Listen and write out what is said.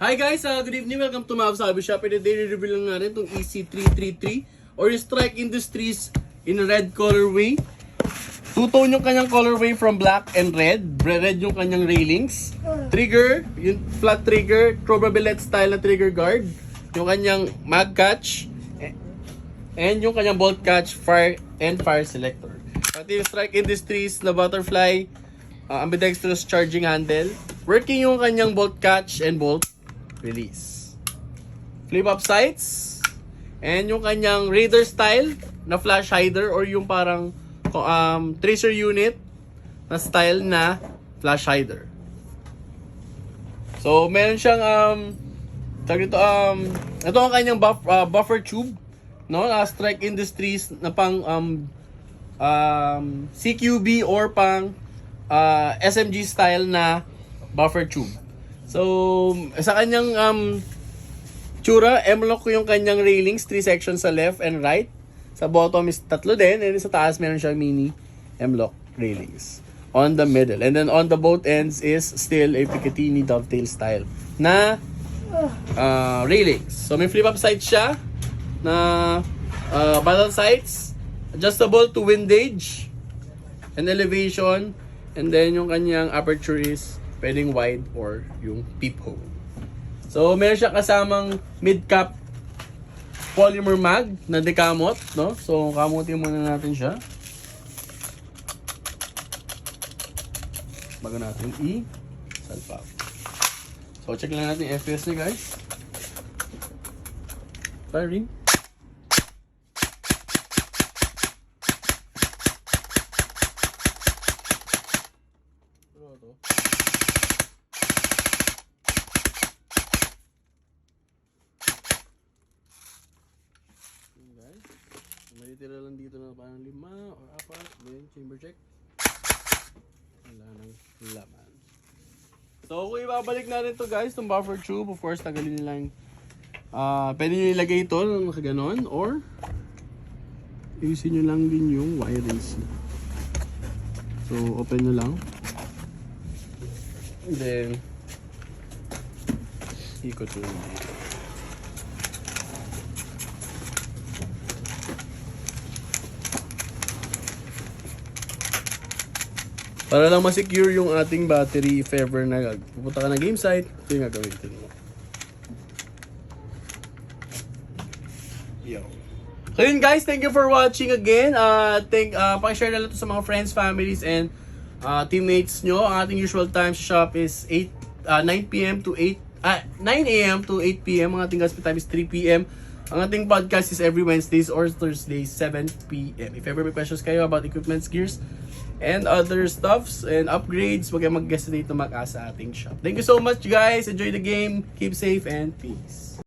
Hi guys, good evening. Welcome to Mavs Shop. And today, review lang natin itong EC333 or yung Strike Industries in red colorway. Two-tone yung kanyang colorway from black and red. Red yung kanyang railings. Trigger, yung flat trigger, Cobra Billet style na trigger guard. Yung kanyang mag catch. And yung kanyang bolt catch, fire selector. Pati yung Strike Industries na butterfly, ambidextrous charging handle. Working yung kanyang bolt catch and bolt release. Flip up sights. And yung kanyang Raider style na flash hider or yung parang tracer unit na style na flash hider. So meron siyang ito ang kanyang buffer tube, no? Strike Industries na pang CQB or pang SMG style na buffer tube. So, sa kanyang tsura, M-lock yung kanyang railings, 3 sections sa left and right. Sa bottom is 3 din, and sa taas meron siyang mini M-lock railings on the middle. And then on the both ends is still a Picatinny dovetail style na railings. So, may flip-up sights siya na battle sights, adjustable to windage and elevation, and then yung kanyang aperture is pwedeng wide or yung peephole. So, meron siya kasamang mid-cap polymer mag na dekamot, no? So, kamutin muna natin siya. Bago natin i-salpa. So, check lang natin yung FPS niya, guys. Firing. Guys, may tira lang dito na parang 5 or 4, then chamber check, wala nang laman. So kung ibabalik natin to guys, itong buffer tube, of course tagalin nyo lang, pwede nyo ilagay ito ng nakaganon or ayusin nyo lang din yung wirings. So open nyo lang, and then ikot nyo dito. Para lang ma-secure yung ating battery if ever na pupunta ka na game site, ito yung gagamitin mo. Yo. So yun guys, thank you for watching again. Pakishare na lang to sa mga friends, families, and teammates nyo. Ang ating usual time sa shop is 9 a.m. to 8 p.m. Ang ating gospel time is 3 p.m. Ang ating podcast is every Wednesdays or Thursdays, 7 p.m. If ever may questions kayo about equipments, gears, and other stuffs and upgrades, wag kayong mag-hesitate na mag-ask sa ating shop. Thank you so much guys. Enjoy the game. Keep safe and peace.